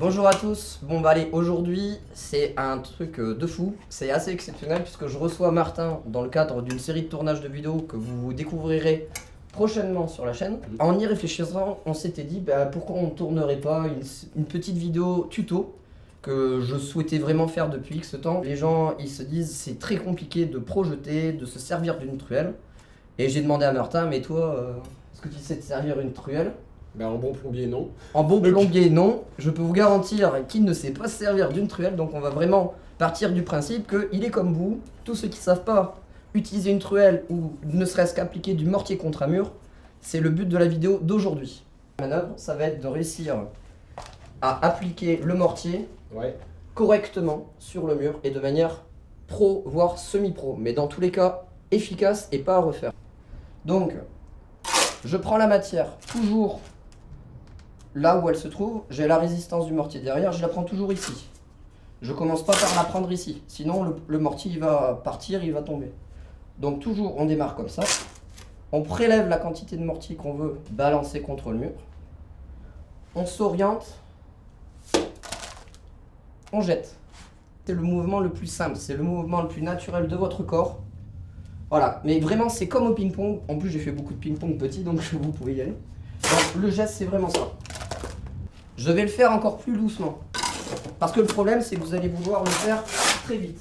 Bonjour à tous, bon bah allez, aujourd'hui c'est un truc de fou, c'est assez exceptionnel puisque je reçois Martin dans le cadre d'une série de tournages de vidéos que vous découvrirez prochainement sur la chaîne. En y réfléchissant, on s'était dit pourquoi on ne tournerait pas une petite vidéo tuto que je souhaitais vraiment faire depuis X temps. Les gens ils se disent c'est très compliqué de projeter, de se servir d'une truelle. Et j'ai demandé à Martin, mais toi, est-ce que tu sais te servir une truelle ? Ben, en bon plombier, non. En bon plombier, non. Je peux vous garantir qu'il ne sait pas se servir d'une truelle. Donc on va vraiment partir du principe qu'il est comme vous. Tous ceux qui ne savent pas utiliser une truelle ou ne serait-ce qu'appliquer du mortier contre un mur, c'est le but de la vidéo d'aujourd'hui. La manœuvre, ça va être de réussir à appliquer le mortier correctement sur le mur et de manière pro, voire semi-pro. Mais dans tous les cas, efficace et pas à refaire. Donc, je prends la matière toujours là où elle se trouve, j'ai la résistance du mortier derrière, je la prends toujours ici. Je commence pas par la prendre ici, sinon le mortier il va partir, il va tomber. Donc toujours on démarre comme ça, on prélève la quantité de mortier qu'on veut balancer contre le mur, on s'oriente, on jette. C'est le mouvement le plus simple, c'est le mouvement le plus naturel de votre corps. Voilà, mais vraiment c'est comme au ping-pong, en plus j'ai fait beaucoup de ping-pong petit donc vous pouvez y aller. Donc le geste c'est vraiment ça. Je vais le faire encore plus doucement. Parce que le problème, c'est que vous allez vouloir le faire très vite.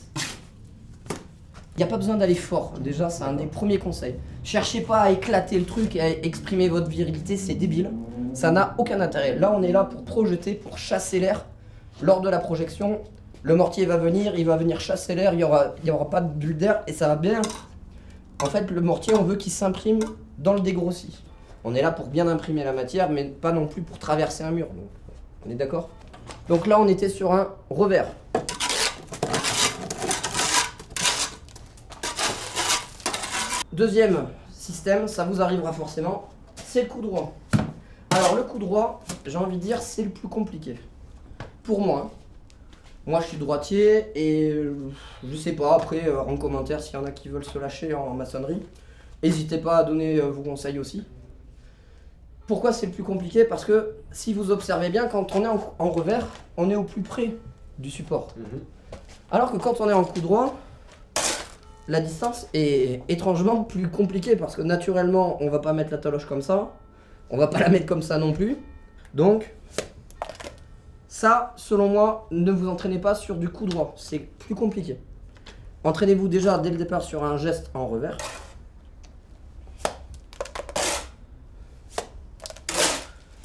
Il n'y a pas besoin d'aller fort. Déjà, c'est un des premiers conseils. Cherchez pas à éclater le truc et à exprimer votre virilité, c'est débile. Ça n'a aucun intérêt. Là, on est là pour projeter, pour chasser l'air. Lors de la projection, le mortier va venir, il va venir chasser l'air, il y aura pas de bulle d'air et ça va bien. En fait, le mortier, on veut qu'il s'imprime dans le dégrossi. On est là pour bien imprimer la matière, mais pas non plus pour traverser un mur. Donc, on est d'accord ? Donc là, on était sur un revers. Deuxième système, ça vous arrivera forcément, c'est le coup droit. Alors le coup droit, j'ai envie de dire, c'est le plus compliqué. Pour moi. Moi, je suis droitier et je sais pas, après, en commentaire, s'il y en a qui veulent se lâcher en maçonnerie, n'hésitez pas à donner vos conseils aussi. Pourquoi c'est le plus compliqué ? Parce que si vous observez bien, quand on est en revers, on est au plus près du support. Alors que quand on est en coup droit, la distance est étrangement plus compliquée parce que naturellement, on va pas mettre la taloche comme ça, on va pas la mettre comme ça non plus. Donc, ça, selon moi, ne vous entraînez pas sur du coup droit, c'est plus compliqué. Entraînez-vous déjà dès le départ sur un geste en revers.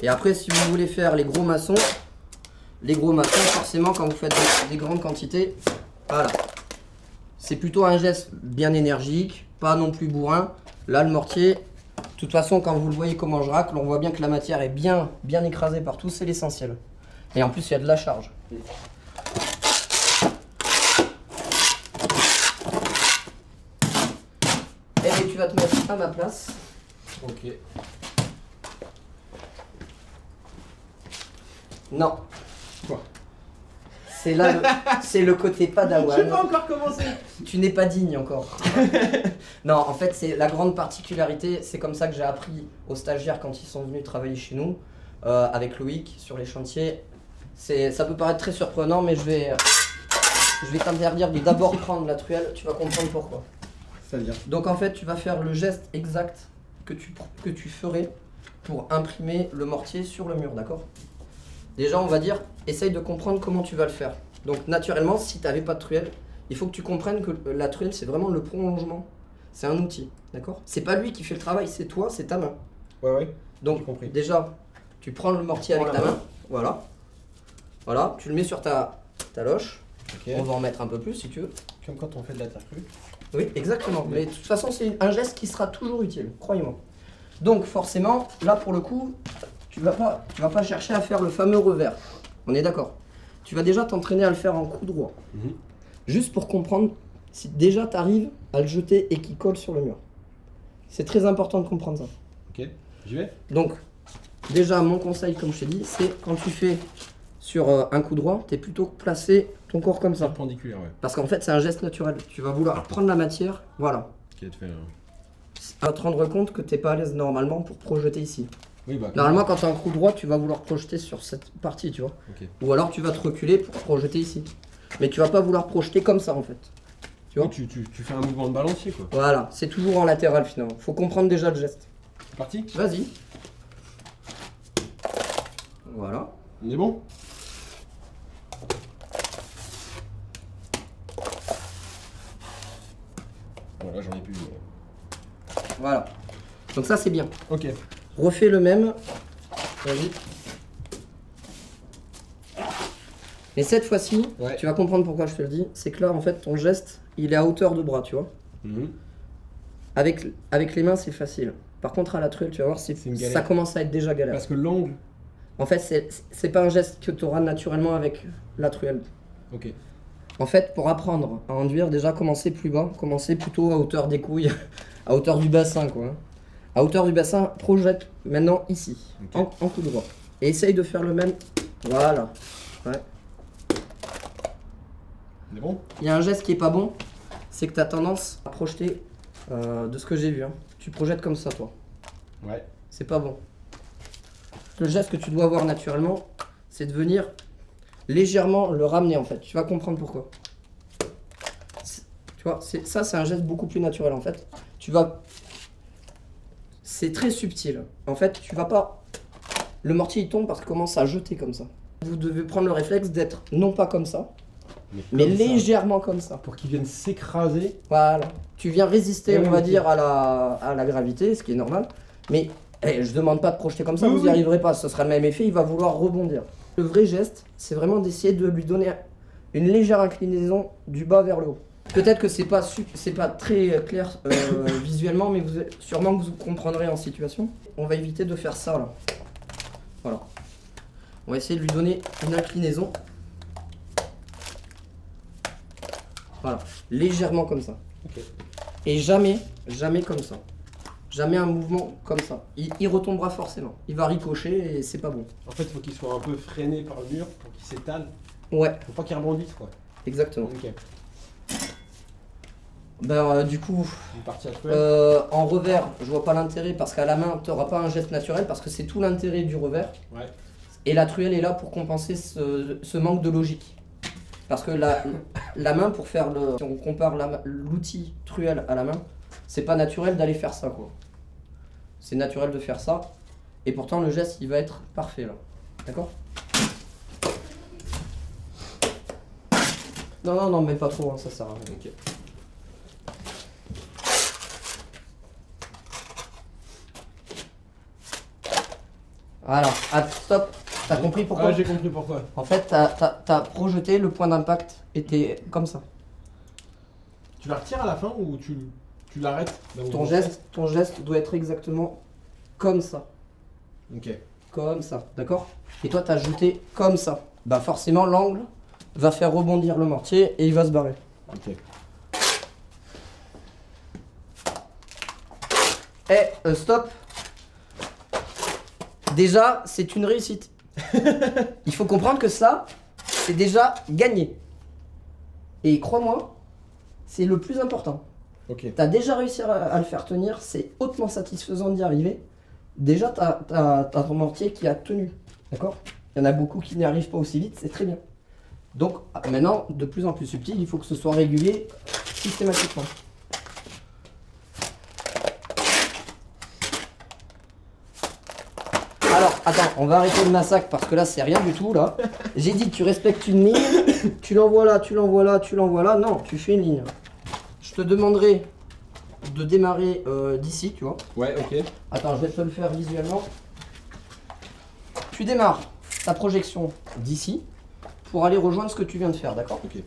Et après, si vous voulez faire les gros maçons, forcément, quand vous faites des grandes quantités, voilà. C'est plutôt un geste bien énergique, pas non plus bourrin. Là, le mortier, de toute façon, quand vous le voyez comment je racle, on voit bien que la matière est bien écrasée partout, c'est l'essentiel. Et en plus, il y a de la charge. Et tu vas te mettre à ma place. Ok. Non. Quoi ? C'est là, c'est le côté padawan. Je n'ai pas encore commencé. Tu n'es pas digne encore. Non, en fait, c'est la grande particularité. C'est comme ça que j'ai appris aux stagiaires quand ils sont venus travailler chez nous, avec Loïc, sur les chantiers. Ça peut paraître très surprenant, mais je vais t'interdire de d'abord prendre la truelle. Tu vas comprendre pourquoi. C'est-à-dire ? Donc en fait, tu vas faire le geste exact que tu ferais pour imprimer le mortier sur le mur, d'accord ? Déjà, on va dire, essaye de comprendre comment tu vas le faire. Donc naturellement, si tu n'avais pas de truelle, il faut que tu comprennes que la truelle, c'est vraiment le prolongement. C'est un outil, d'accord ? C'est pas lui qui fait le travail, c'est toi, c'est ta main. Ouais. Donc j'ai compris. déjà, tu prends le mortier avec ta main, voilà. Voilà, tu le mets sur ta loche. Ok. On va en mettre un peu plus si tu veux. Comme quand on fait de la terre crue. Oui, exactement. Mais de toute façon, c'est un geste qui sera toujours utile, croyez-moi. Donc forcément, là pour le coup, tu vas pas chercher à faire le fameux revers. On est d'accord. Tu vas déjà t'entraîner à le faire en coup droit. Juste pour comprendre si déjà tu arrives à le jeter et qu'il colle sur le mur. C'est très important de comprendre ça. Ok, j'y vais. Donc, déjà, mon conseil, comme je t'ai dit, c'est quand tu fais sur un coup droit, tu es plutôt placé ton corps comme ça. Perpendiculaire, ouais. Parce qu'en fait, c'est un geste naturel. Tu vas vouloir prendre la matière, voilà. Qui va te faire. Tu vas te rendre compte que tu n'es pas à l'aise normalement pour projeter ici. Oui, bah. Normalement, quand tu as un coup droit, tu vas vouloir projeter sur cette partie, tu vois. Ok. Ou alors tu vas te reculer pour projeter ici. Mais tu vas pas vouloir projeter comme ça en fait. Tu vois. Oui, tu fais un mouvement de balancier quoi. Voilà, c'est toujours en latéral finalement. Faut comprendre déjà le geste. C'est parti. Vas-y. Voilà. On est bon? Voilà, j'en ai plus. Voilà. Donc ça c'est bien. Ok. Refais le même. Vas-y. Et cette fois-ci, Ouais. tu vas comprendre pourquoi je te le dis. C'est que là en fait ton geste, il est à hauteur de bras, tu vois. Mhm. Avec les mains c'est facile. Par contre à la truelle, tu vas voir, C'est une galère. ça commence à être déjà galère. Parce que l'angle. En fait, c'est pas un geste que tu auras naturellement avec la truelle. Ok. En fait, pour apprendre à enduire, déjà commencer plus bas, commencer plutôt à hauteur des couilles, à hauteur du bassin quoi. À hauteur du bassin, projette maintenant ici, Ok. en coup droit. Et essaye de faire le même. Voilà. Ouais. On est bon? Il y a un geste qui est pas bon, c'est que tu as tendance à projeter de ce que j'ai vu. Hein. Tu projettes comme ça toi. Ouais. C'est pas bon. Le geste que tu dois avoir naturellement, c'est de venir légèrement le ramener en fait. Tu vas comprendre pourquoi. Tu vois, ça c'est un geste beaucoup plus naturel en fait. Tu vas... C'est très subtil. En fait, tu vas pas... Le mortier il tombe parce qu'il commence à jeter comme ça. Vous devez prendre le réflexe d'être non pas comme ça, mais comme ça. légèrement comme ça. Pour qu'il vienne s'écraser. Voilà. Tu viens résister, Oui, on va ok. dire, à la gravité, ce qui est normal. Mais je demande pas de projeter comme ça, Oui, vous n'y oui. arriverez pas. Ce sera le même effet, il va vouloir rebondir. Le vrai geste, c'est vraiment d'essayer de lui donner une légère inclinaison du bas vers le haut. Peut-être que c'est pas très clair visuellement, mais sûrement que vous comprendrez en situation. On va éviter de faire ça là. Voilà. On va essayer de lui donner une inclinaison. Voilà, légèrement comme ça. Ok. Et jamais comme ça. Jamais un mouvement comme ça. Il retombera forcément. Il va ricocher et c'est pas bon. En fait, il faut qu'il soit un peu freiné par le mur pour qu'il s'étale. Ouais, Faut pas qu'il rebondisse quoi. exactement. Ok. Ben, du coup, Une partie à truelle. en revers, je vois pas l'intérêt parce qu'à la main, tu n'auras pas un geste naturel parce que c'est tout l'intérêt du revers. Ouais. Et la truelle est là pour compenser ce manque de logique. Parce que la main, pour faire si on compare l'outil truelle à la main, c'est pas naturel d'aller faire ça quoi. C'est naturel de faire ça. Et pourtant, le geste, il va être parfait là. D'accord? Non, mais pas trop, hein, ça sert à rien. Ok. Voilà, ah, stop. T'as compris pourquoi? Ah, j'ai compris pourquoi. En fait, t'as projeté, le point d'impact était comme ça. Tu la retires à la fin ou tu l'arrêtes là où Ton on geste doit être exactement comme ça. Ok. Comme ça, d'accord? Et toi, t'as jeté comme ça. Bah forcément, l'angle va faire rebondir le mortier et il va se barrer. Ok. Stop. Déjà, c'est une réussite. Il faut comprendre que ça, c'est déjà gagné. Et crois-moi, c'est le plus important. Ok. T'as déjà réussi à le faire tenir, c'est hautement satisfaisant d'y arriver. Déjà, t'as ton mortier qui a tenu, d'accord? Il y en a beaucoup qui n'y arrivent pas aussi vite, c'est très bien. Donc, maintenant, de plus en plus subtil, il faut que ce soit régulier systématiquement. Alors, attends, on va arrêter le massacre parce que là, c'est rien du tout, là. J'ai dit que tu respectes une ligne, tu l'envoies là, tu l'envoies là, tu l'envoies là. Non, tu fais une ligne. Je te demanderai de démarrer d'ici, tu vois. Ouais, ok. Attends, je vais te le faire visuellement. Tu démarres ta projection d'ici pour aller rejoindre ce que tu viens de faire, d'accord? Ok.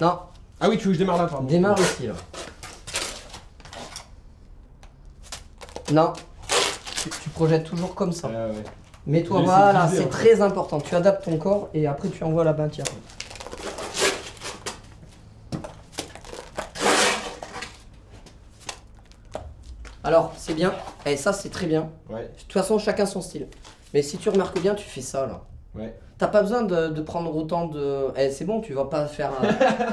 Non, Ah oui, tu veux que je démarre là, pardon. démarre ici, là. Non, tu projettes toujours comme ça. Ouais. Mets-toi, J'ai essayé de voilà, viser, c'est hein. très important. Tu adaptes ton corps et après tu envoies la matière. Alors, c'est bien. Et ça, c'est très bien. Ouais. De toute façon, chacun son style. Mais si tu remarques bien, tu fais ça là. Ouais. T'as pas besoin de prendre autant de... Eh, c'est bon, tu vas pas faire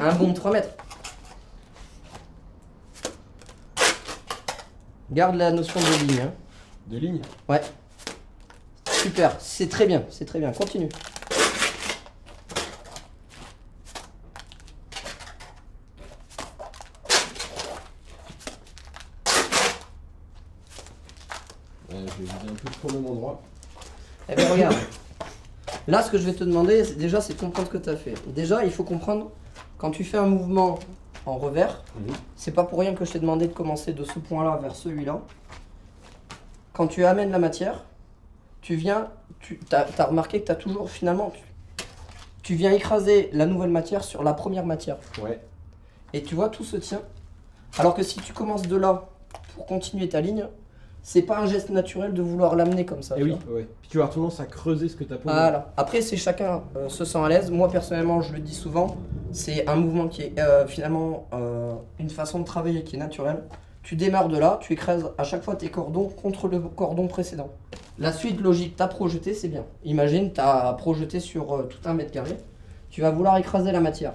un bond de 3 mètres. Garde la notion de ligne. Hein. De ligne. Ouais. Super, c'est très bien, continue. Je vais viser un peu trop au même endroit. Eh bien regarde, là ce que je vais te demander, c'est de comprendre ce que tu as fait. Déjà, il faut comprendre, quand tu fais un mouvement en revers, c'est pas pour rien que je t'ai demandé de commencer de ce point-là vers celui-là. Quand tu amènes la matière, tu viens, t'as remarqué que tu as toujours, finalement, tu viens écraser la nouvelle matière sur la première matière. Ouais. Et tu vois, tout se tient. Alors que si tu commences de là pour continuer ta ligne, c'est pas un geste naturel de vouloir l'amener comme ça. Et oui, ouais. Puis tu vas avoir tendance à creuser ce que tu as posé. Voilà. Après, c'est chacun se sent à l'aise. Moi, personnellement, je le dis souvent, c'est un mouvement qui est finalement une façon de travailler qui est naturelle. Tu démarres de là, tu écrases à chaque fois tes cordons contre le cordon précédent. La suite logique, t'as projeté, c'est bien. Imagine, t'as projeté sur tout 1 m². Tu vas vouloir écraser la matière.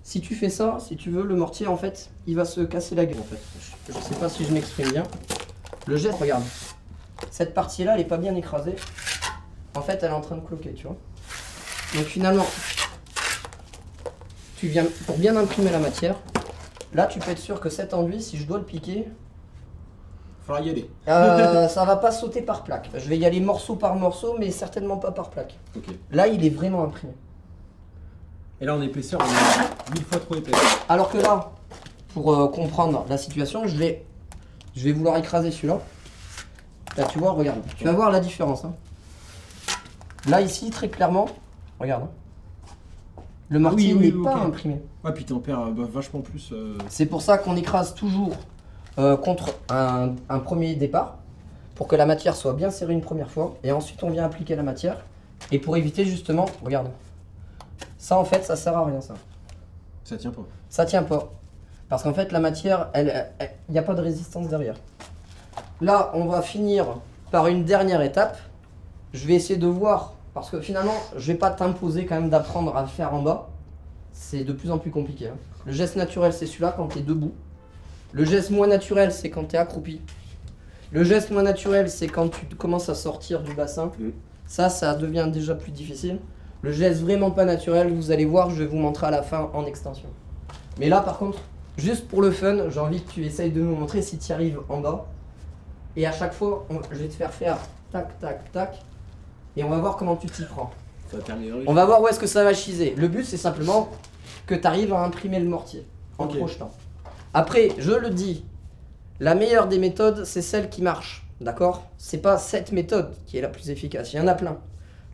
Si tu fais ça, si tu veux, le mortier, en fait, il va se casser la gueule. En fait. Je sais pas si je m'exprime bien. Le geste, regarde. Cette partie-là, elle est pas bien écrasée. En fait, elle est en train de cloquer, tu vois. Donc finalement, tu viens pour bien imprimer la matière. Là, tu peux être sûr que cet enduit, si je dois le piquer, Faudra y aller. ça va pas sauter par plaque. Je vais y aller morceau par morceau, mais certainement pas par plaque. Ok. Là, il est vraiment imprimé. Et là, en épaisseur, on est 1000 fois trop épais. Alors que là, pour comprendre la situation, je vais vouloir écraser celui-là. Là, tu vois, regarde. Tu vas voir la différence. Hein. Là, ici, très clairement, regarde. Hein. Le mortier n'est pas imprimé. Ouais, puis t'en perds vachement plus. C'est pour ça qu'on écrase toujours contre un premier départ, pour que la matière soit bien serrée une première fois, et ensuite on vient appliquer la matière, et pour éviter justement, regarde, ça en fait ça sert à rien ça. Ça tient pas. Ça tient pas, parce qu'en fait la matière, il n'y a pas de résistance derrière. Là on va finir par une dernière étape, je vais essayer de voir, parce que finalement je vais pas t'imposer quand même d'apprendre à le faire en bas, c'est de plus en plus compliqué. Hein. Le geste naturel c'est celui-là quand tu es debout. Le geste moins naturel, c'est quand tu es accroupi. Le geste moins naturel, c'est quand tu commences à sortir du bassin. Ça devient déjà plus difficile. Le geste vraiment pas naturel, vous allez voir, je vais vous montrer à la fin en extension. Mais là, par contre, juste pour le fun, j'ai envie que tu essayes de nous montrer si tu arrives en bas. Et à chaque fois, je vais te faire tac, tac, tac. Et on va voir comment tu t'y prends. Ça va terminer dans les On va voir où est-ce que ça va chiser. Le but, c'est simplement que tu arrives à imprimer le mortier en projetant. Après, je le dis, la meilleure des méthodes, c'est celle qui marche, d'accord? C'est pas cette méthode qui est la plus efficace, il y en a plein.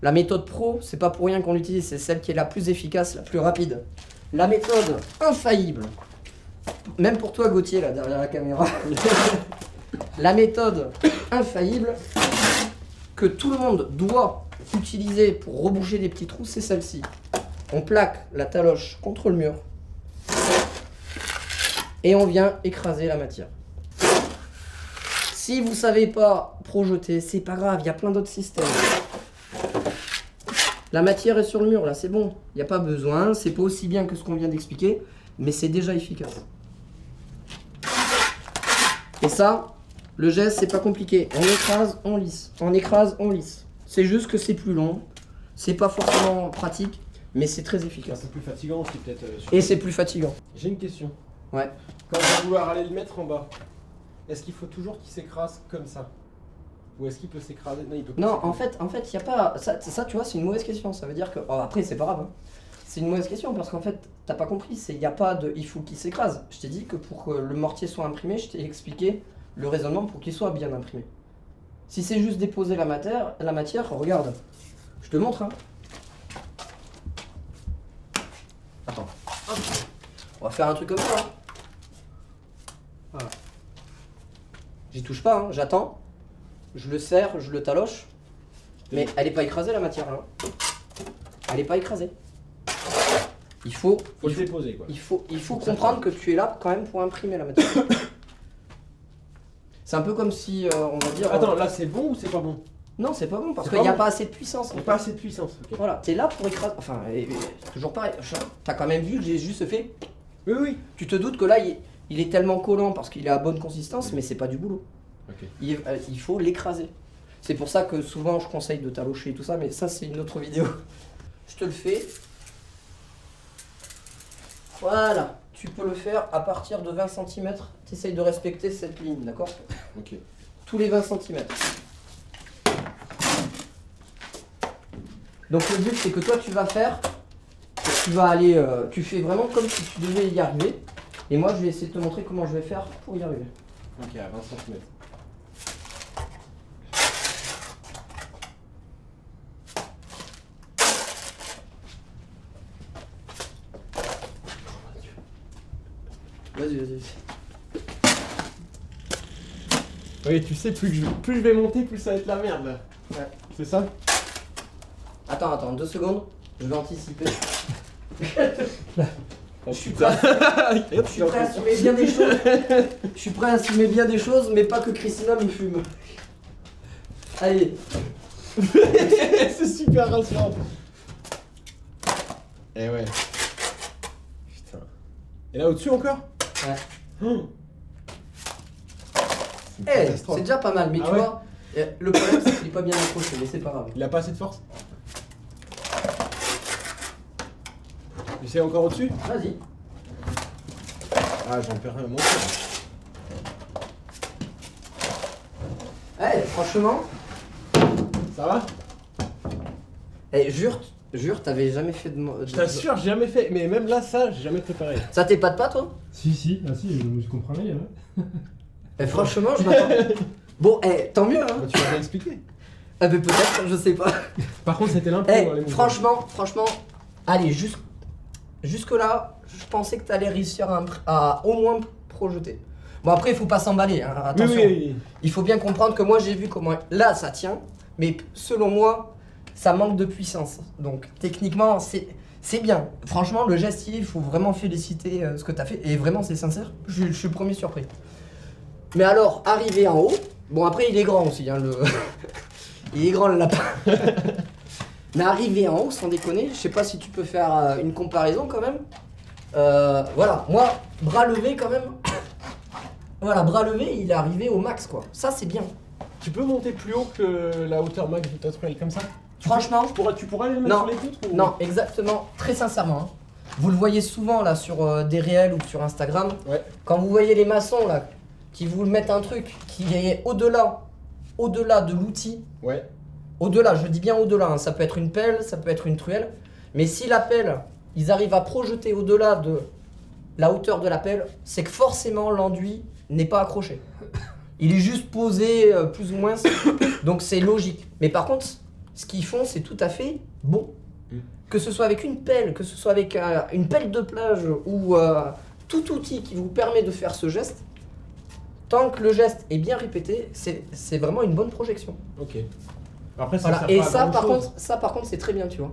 La méthode pro, c'est pas pour rien qu'on l'utilise, c'est celle qui est la plus efficace, la plus rapide. La méthode infaillible, même pour toi Gauthier, là, derrière la caméra, la méthode infaillible que tout le monde doit utiliser pour reboucher des petits trous, c'est celle-ci. On plaque la taloche contre le mur. Et on vient écraser la matière. Si vous savez pas projeter, c'est pas grave, il y a plein d'autres systèmes. La matière est sur le mur là, c'est bon. Il n'y a pas besoin, c'est pas aussi bien que ce qu'on vient d'expliquer, mais c'est déjà efficace. Et ça, le geste, c'est pas compliqué. On écrase, on lisse. On écrase, on lisse. C'est juste que c'est plus long, c'est pas forcément pratique, mais c'est très efficace. C'est un peu plus fatigant aussi peut-être. Et c'est plus fatigant. J'ai une question. Ouais. Quand on va vouloir aller le mettre en bas, est-ce qu'il faut toujours qu'il s'écrase comme ça? Ou est-ce qu'il peut s'écraser? Non, il peut pas. Non, en fait, il n'y a pas. Ça, tu vois, c'est une mauvaise question. Ça veut dire que. Oh, après, c'est pas grave. Hein. C'est une mauvaise question parce qu'en fait, t'as pas compris. Il n'y a pas de. Il faut qu'il s'écrase. Je t'ai dit que pour que le mortier soit imprimé, je t'ai expliqué le raisonnement pour qu'il soit bien imprimé. Si c'est juste déposer la matière, regarde. Je te montre. Hein. Attends. Hop. On va faire un truc comme ça. Voilà. J'y touche pas, hein. J'attends. Je le serre, je le taloche. Mais elle n'est pas écrasée la matière là. Elle n'est pas écrasée. Il faut le déposer quoi. Il faut comprendre que tu es là quand même pour imprimer la matière. C'est un peu comme si on va dire. Attends, là c'est bon ou c'est pas bon? Non, c'est pas bon parce C'est qu'il pas n'y a bon. pas assez de puissance. Pas assez de puissance. Ok. Voilà, t'es là pour écraser. Enfin, toujours pareil. T'as quand même vu que j'ai juste fait. Oui, oui. Tu te doutes que là, il est tellement collant parce qu'il est à bonne consistance, mais c'est pas du boulot. Ok. Il faut l'écraser. C'est pour ça que souvent je conseille de talocher et tout ça, mais ça c'est une autre vidéo. Je te le fais. Voilà, tu peux le faire à partir de 20 cm. Tu essayes de respecter cette ligne, d'accord? Ok. Tous les 20 cm. Donc le but c'est que toi tu vas faire, tu vas aller, tu fais vraiment comme si tu devais y arriver. Et moi je vais essayer de te montrer comment je vais faire pour y arriver. Ok, à 20 cm. Vas-y. Oui, tu sais, plus je vais monter, plus ça va être la merde là. Ouais. C'est ça? Attends, 2 secondes, je vais anticiper. Oh, Je suis putain. Je suis prêt à assumer bien des choses. Je suis prêt à assumer bien des choses, mais pas que Christina me fume. Allez, C'est super rassurant. Eh ouais. Putain. Et là au-dessus encore? Ouais. Oh. C'est une Eh, catastrophe. c'est déjà pas mal, mais Ah tu ouais. vois, le problème c'est qu'il est pas bien accroché, mais c'est pas grave. Il a pas assez de force? J'essaie encore au-dessus? Vas-y. Ah, j'en perds un monter. Eh, franchement, Ça va? jure, t'avais jamais fait de. Je t'assure, j'ai jamais fait. Mais même là, ça, j'ai jamais préparé. Ça t'épate pas, toi? Si, je comprends rien. Hein. Eh, franchement, je m'attends. Bon, tant mieux, hein. Bah, tu m'as bien expliqué. Ah, mais peut-être, je sais pas. Par contre, c'était l'impro. Eh, dans les mouvements. franchement, allez, jusque là, je pensais que t'allais réussir à au moins projeter. Bon, après, il faut pas s'emballer, hein, Oui, attention. oui. Il faut bien comprendre que moi, j'ai vu comment. Là, ça tient, mais selon moi, ça manque de puissance. Donc, techniquement, c'est bien. Franchement, le geste, il faut vraiment féliciter ce que t'as fait. Et vraiment, c'est sincère. Je suis le premier surpris. Mais alors, arrivé en haut, bon, après, il est grand aussi, hein, le. Il est grand le lapin. Mais arrivé en haut, sans déconner, je sais pas si tu peux faire une comparaison quand même. Voilà, moi, bras levé quand même. Voilà, bras levé, il est arrivé au max quoi. Ça, c'est bien. Tu peux monter plus haut que la hauteur max de ta truelle comme ça? Franchement, Tu pourras les mettre Non. sur les poutres ou... non, exactement, très sincèrement. Hein. Vous le voyez souvent là sur des réels ou sur Instagram. Ouais. Quand vous voyez les maçons là, qui vous mettent un truc qui est au-delà de l'outil. Ouais. Au-delà, je dis bien au-delà, hein. Ça peut être une pelle, ça peut être une truelle. Mais si la pelle, ils arrivent à projeter au-delà de la hauteur de la pelle, c'est que forcément l'enduit n'est pas accroché. Il est juste posé plus ou moins, donc c'est logique. Mais par contre, ce qu'ils font, c'est tout à fait bon. Que ce soit avec une pelle, que ce soit avec une pelle de plage ou tout outil qui vous permet de faire ce geste, tant que le geste est bien répété, c'est vraiment une bonne projection. Ok. Après, ça Voilà. sert Et pas à ça grand-chose. par contre, c'est très bien, tu vois.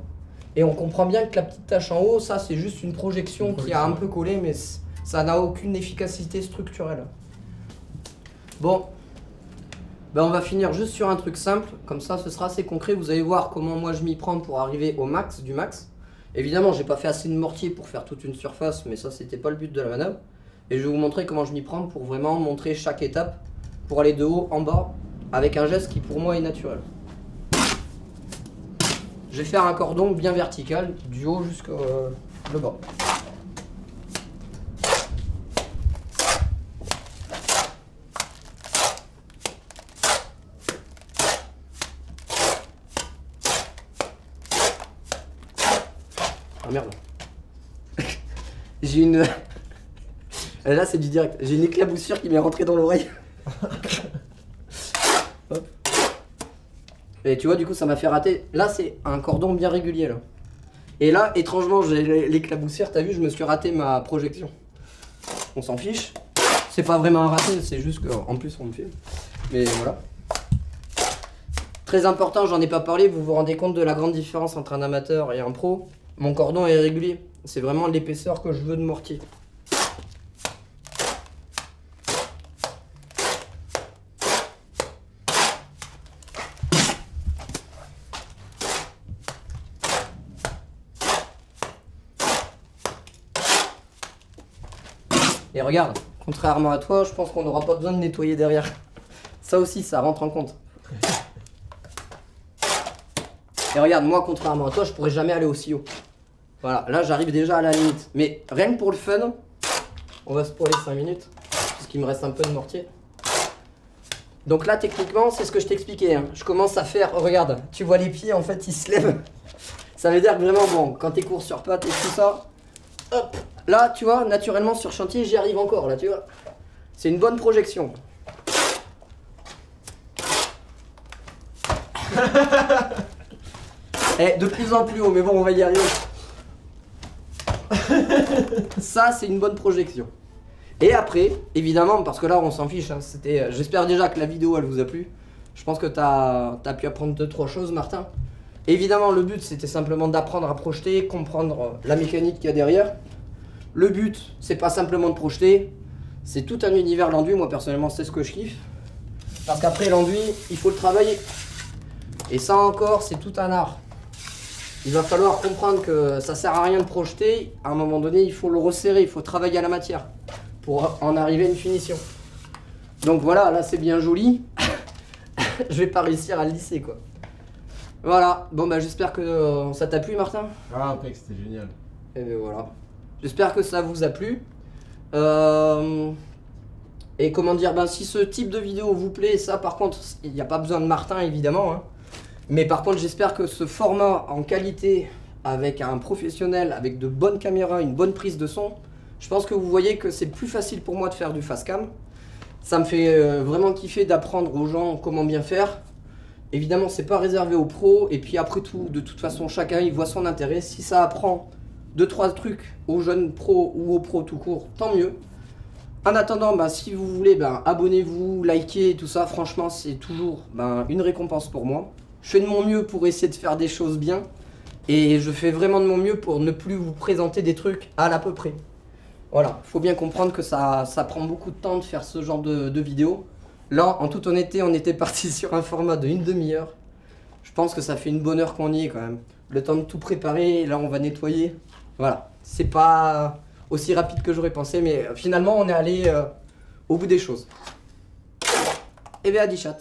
Et on comprend bien que la petite tache en haut, ça, c'est juste une projection qui a un peu collé, mais ça n'a aucune efficacité structurelle. Bon, ben on va finir juste sur un truc simple, comme ça, ce sera assez concret. Vous allez voir comment moi je m'y prends pour arriver au max du max. Évidemment, j'ai pas fait assez de mortier pour faire toute une surface, mais ça, c'était pas le but de la manœuvre. Et je vais vous montrer comment je m'y prends pour vraiment montrer chaque étape, pour aller de haut en bas, avec un geste qui pour moi est naturel. Je vais faire un cordon bien vertical, du haut jusqu'au le bas. Ah merde. J'ai une... Là c'est du direct. J'ai une éclaboussure qui m'est rentrée dans l'oreille. Hop. Et tu vois, du coup, ça m'a fait rater. Là, c'est un cordon bien régulier, là. Et là, étrangement, j'ai l'éclaboussure. T'as vu, je me suis raté ma projection. On s'en fiche. C'est pas vraiment un raté, c'est juste qu'en plus, on me filme. Mais voilà. Très important, j'en ai pas parlé. Vous vous rendez compte de la grande différence entre un amateur et un pro? Mon cordon est régulier. C'est vraiment l'épaisseur que je veux de mortier. Et regarde, contrairement à toi, je pense qu'on n'aura pas besoin de nettoyer derrière. Ça aussi, ça rentre en compte. Et regarde, moi, contrairement à toi, je pourrais jamais aller aussi haut. Voilà, là, j'arrive déjà à la limite. Mais rien que pour le fun, on va spoiler 5 minutes, puisqu'il me reste un peu de mortier. Donc là, techniquement, c'est ce que je t'expliquais. Hein. Je commence à faire, regarde, tu vois les pieds, en fait, ils se lèvent. Ça veut dire que vraiment, bon, quand t'es court sur pattes et tout ça, hop, là, tu vois, naturellement, sur chantier, j'y arrive encore, là, tu vois. C'est une bonne projection. Eh, de plus en plus haut, mais bon, on va y arriver. Ça, c'est une bonne projection. Et après, évidemment, parce que là, on s'en fiche, hein, c'était, j'espère déjà que la vidéo, elle vous a plu. Je pense que t'as pu apprendre 2-3 choses, Martin. Évidemment, le but, c'était simplement d'apprendre à projeter, comprendre la mécanique qu'il y a derrière. Le but, c'est pas simplement de projeter, c'est tout un univers l'enduit. Moi, personnellement, c'est ce que je kiffe. Parce qu'après, l'enduit, il faut le travailler. Et ça encore, c'est tout un art. Il va falloir comprendre que ça sert à rien de projeter. À un moment donné, il faut le resserrer, il faut travailler à la matière pour en arriver à une finition. Donc voilà, là c'est bien joli. Je vais pas réussir à le lisser quoi. Voilà, bon bah j'espère que ça t'a plu Martin. Ah impec, c'était génial. Et ben voilà. J'espère que ça vous a plu. Et comment dire, ben si ce type de vidéo vous plaît, ça par contre, il n'y a pas besoin de Martin évidemment. Hein. Mais par contre j'espère que ce format en qualité, avec un professionnel, avec de bonnes caméras, une bonne prise de son, je pense que vous voyez que c'est plus facile pour moi de faire du face cam. Ça me fait vraiment kiffer d'apprendre aux gens comment bien faire. Évidemment, c'est pas réservé aux pros. Et puis après tout, de toute façon, chacun il voit son intérêt. Si ça apprend 2-3 trucs aux jeunes pros ou aux pros tout court, tant mieux. En attendant, bah, si vous voulez, bah, abonnez-vous, likez, tout ça. Franchement, c'est toujours une récompense pour moi. Je fais de mon mieux pour essayer de faire des choses bien. Et je fais vraiment de mon mieux pour ne plus vous présenter des trucs à l'à peu près. Voilà, faut bien comprendre que ça prend beaucoup de temps de faire ce genre de vidéo. Là, en toute honnêteté, on était parti sur un format de 1 demi-heure. Je pense que ça fait une bonne heure qu'on y est quand même. Le temps de tout préparer, là on va nettoyer. Voilà, c'est pas aussi rapide que j'aurais pensé, mais finalement on est allé au bout des choses. Et bien, à 10 chats.